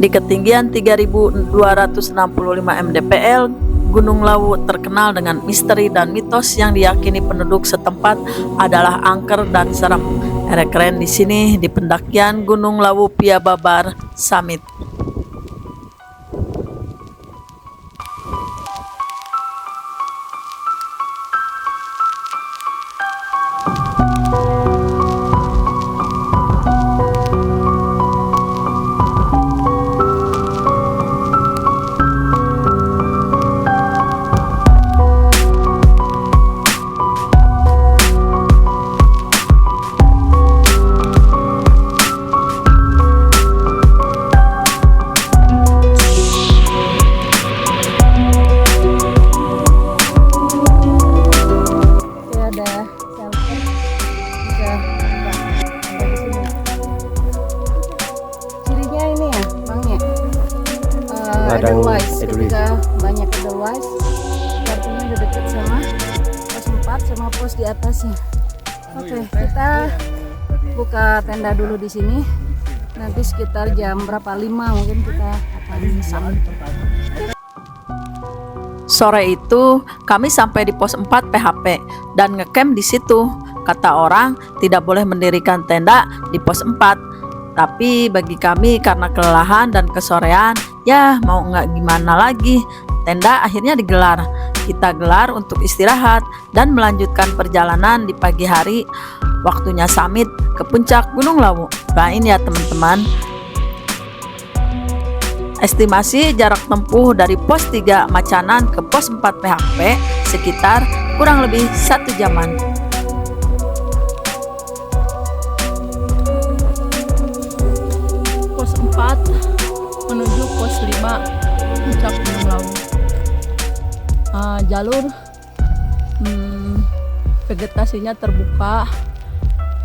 Di ketinggian 3.265 mdpl, Gunung Lawu terkenal dengan misteri dan mitos yang diyakini penduduk setempat adalah angker dan serem. Keren di sini di pendakian Gunung Lawu Piababar Summit. Ketika banyak edelweiss, artinya udah deket sama pos 4 sama pos di atasnya. Oke, kita buka tenda dulu di sini. Nanti sekitar jam berapa, 5 mungkin kita akan summit. Sore itu kami sampai di pos 4 PHP dan ngecamp di situ. Kata orang tidak boleh mendirikan tenda di pos 4. Tapi bagi kami karena kelelahan dan kesorean, ya mau nggak gimana lagi, tenda akhirnya digelar. Kita gelar untuk istirahat dan melanjutkan perjalanan di pagi hari. Waktunya summit ke puncak Gunung Lawu. Doain ya teman-teman. Estimasi jarak tempuh dari pos 3 Macanan ke pos 4 PHP sekitar kurang lebih 1 jaman. Pos 4 menuju pos 5 puncak Gunung Lawu. Jalur vegetasinya terbuka.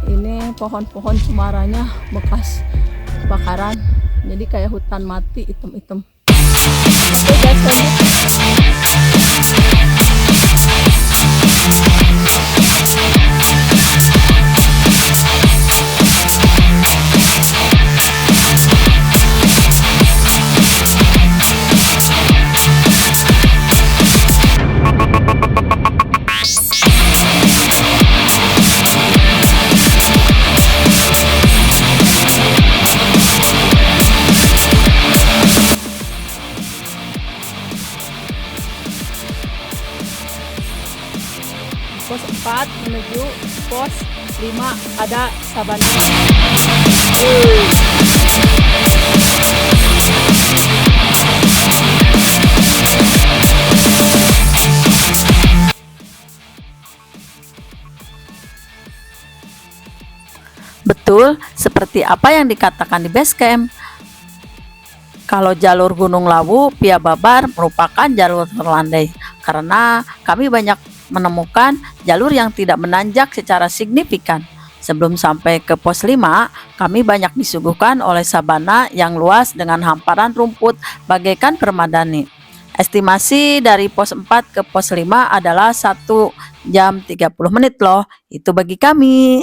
Ini pohon-pohon cemaranya bekas kebakaran, jadi kayak hutan mati hitam-hitam. Oke guys, pos 4 menuju pos 5 ada Sabana. Betul seperti apa yang dikatakan di base camp. Kalau jalur Gunung Lawu Piababar merupakan jalur terlandai karena kami banyak menemukan jalur yang tidak menanjak secara signifikan. Sebelum sampai ke pos 5, kami banyak disuguhkan oleh sabana yang luas dengan hamparan rumput bagaikan permadani. Estimasi dari pos 4 ke pos 5 adalah 1 jam 30 menit loh. Itu bagi kami.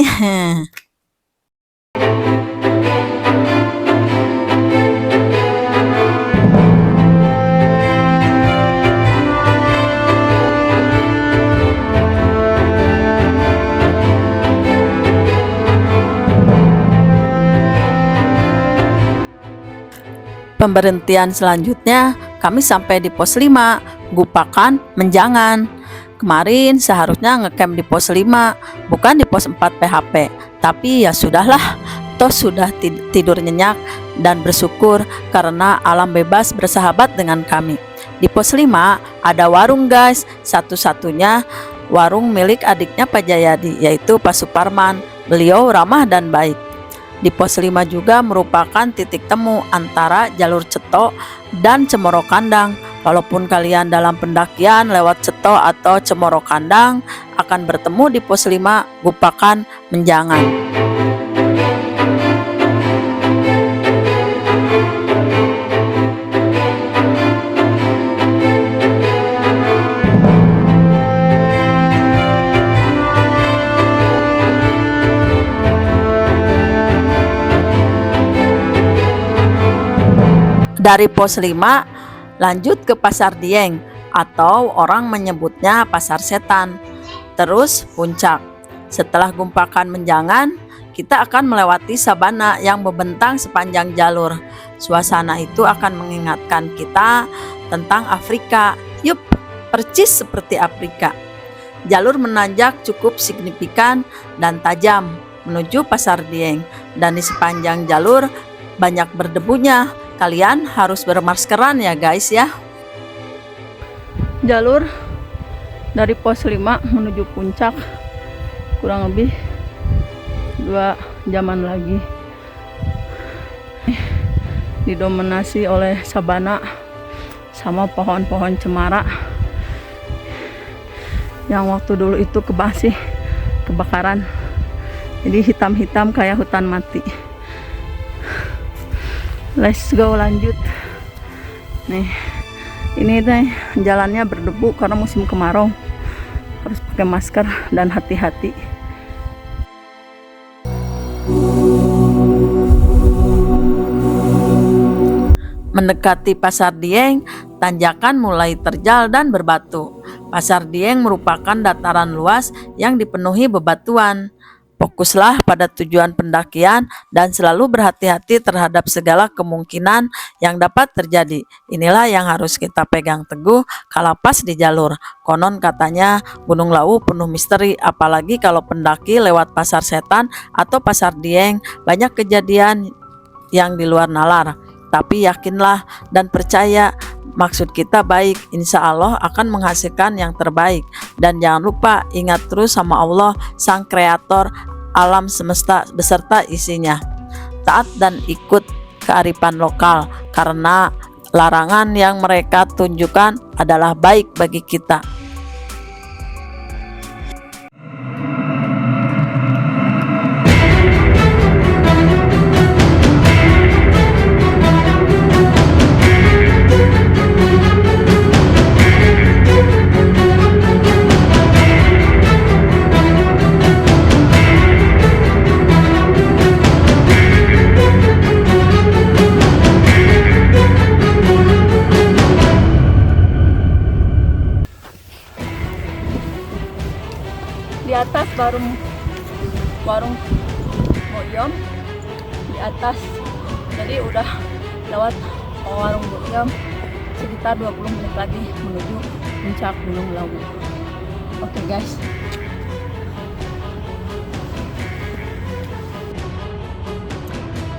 Pemberhentian selanjutnya kami sampai di pos 5 Gupakan Menjangan. Kemarin seharusnya ngecamp di pos 5 bukan di pos 4 PHP, tapi ya sudahlah, toh sudah tidur nyenyak dan bersyukur karena alam bebas bersahabat dengan kami. Di pos 5 ada warung guys, satu-satunya warung milik adiknya Pak Jayadi, yaitu Pak Suparman. Beliau ramah dan baik. Di pos 5 juga merupakan titik temu antara jalur Ceto dan Cemoro Kandang. Walaupun kalian dalam pendakian lewat Ceto atau Cemoro Kandang, akan bertemu di pos 5 Gupakan Menjangan. Dari pos 5 lanjut ke Pasar Dieng atau orang menyebutnya Pasar Setan. Terus puncak. Setelah Gumpakan Menjangan, kita akan melewati sabana yang membentang sepanjang jalur. Suasana itu akan mengingatkan kita tentang Afrika. Yup, percis seperti Afrika. Jalur menanjak cukup signifikan dan tajam menuju Pasar Dieng, dan di sepanjang jalur banyak berdebunya. Kalian harus bermaskeran ya guys ya. Jalur dari pos 5 menuju puncak kurang lebih 2 jaman lagi. Didominasi oleh sabana sama pohon-pohon cemara yang waktu dulu itu masih kebakaran, jadi hitam-hitam kayak hutan mati. Let's go, lanjut. Nih, ini deh jalannya berdebu karena musim kemarau. Harus pakai masker dan hati-hati. Mendekati Pasar Dieng, tanjakan mulai terjal dan berbatu. Pasar Dieng merupakan dataran luas yang dipenuhi bebatuan. Fokuslah pada tujuan pendakian dan selalu berhati-hati terhadap segala kemungkinan yang dapat terjadi. Inilah yang harus kita pegang teguh kalau pas di jalur. Konon katanya Gunung Lawu penuh misteri, apalagi kalau pendaki lewat Pasar Setan atau Pasar Dieng, banyak kejadian yang di luar nalar. Tapi yakinlah dan percaya, maksud kita baik, insya Allah akan menghasilkan yang terbaik. Dan jangan lupa ingat terus sama Allah, sang kreator alam semesta beserta isinya. Taat dan ikut kearifan lokal, karena larangan yang mereka tunjukkan adalah baik bagi kita. Di atas warung Boyom di atas, jadi udah lewat warung Boyom, sekitar 20 menit lagi menuju puncak Gunung Lawu. Oke guys,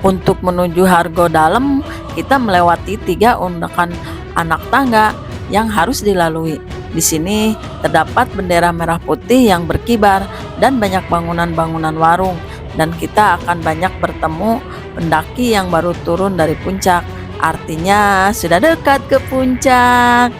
untuk menuju Hargo Dalem kita melewati 3 undakan anak tangga yang harus dilalui. Di sini terdapat bendera merah putih yang berkibar dan banyak bangunan-bangunan warung, dan kita akan banyak bertemu pendaki yang baru turun dari puncak. Artinya sudah dekat ke puncak.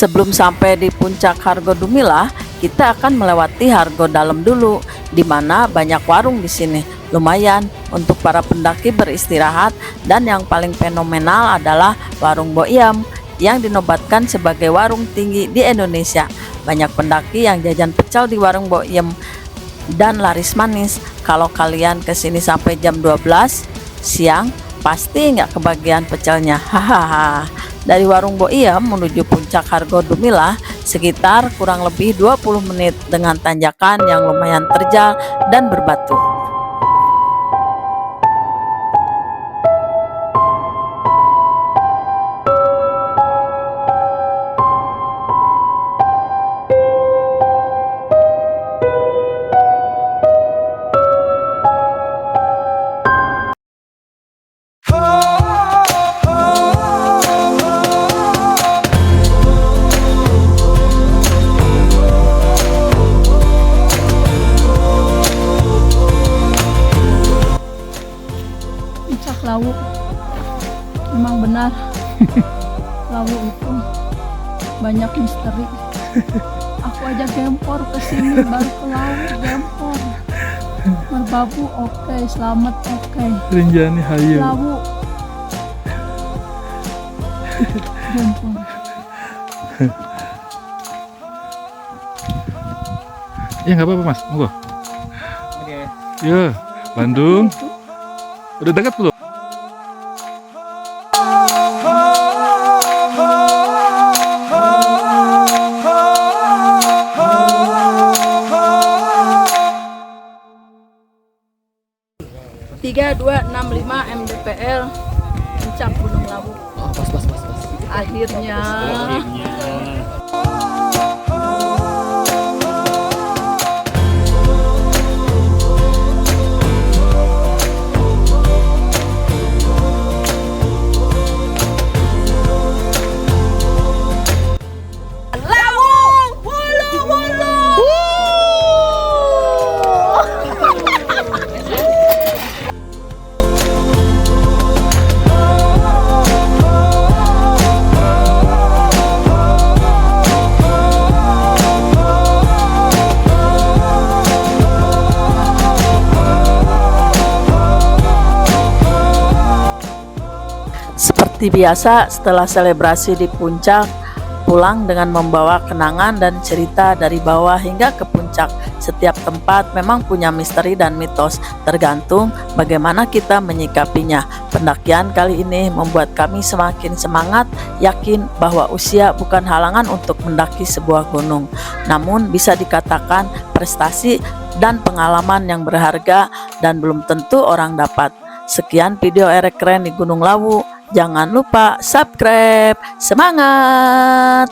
Sebelum sampai di puncak Hargo Dumilah, kita akan melewati Hargo Dalem dulu, di mana banyak warung di sini. Lumayan untuk para pendaki beristirahat, dan yang paling fenomenal adalah warung Boyam yang dinobatkan sebagai warung tinggi di Indonesia. Banyak pendaki yang jajan pecel di warung Boyam dan laris manis. Kalau kalian kesini sampai jam 12 siang, pasti nggak kebagian pecelnya. Hahaha. Dari warung Boyam menuju puncak Hargo Dumilah sekitar kurang lebih 20 menit dengan tanjakan yang lumayan terjal dan berbatu. Lawu memang benar Lawu itu banyak misteri. Aku aja gempor ke sini baru ke laut gempor. Merbabu oke, selamat oke. Rinjani hayu. Lawu gempor. Ya nggak apa-apa mas, monggo. Ya, Bandung. Udah dekat belum? Tiga 265 mdpl puncak Gunung Lawu. Pas. Akhirnya. Seperti biasa, setelah selebrasi di puncak, pulang dengan membawa kenangan dan cerita dari bawah hingga ke puncak. Setiap tempat memang punya misteri dan mitos, tergantung bagaimana kita menyikapinya. Pendakian kali ini membuat kami semakin semangat, yakin bahwa usia bukan halangan untuk mendaki sebuah gunung. Namun bisa dikatakan prestasi dan pengalaman yang berharga dan belum tentu orang dapat. Sekian video Erek Keren di Gunung Lawu. Jangan lupa subscribe. Semangat!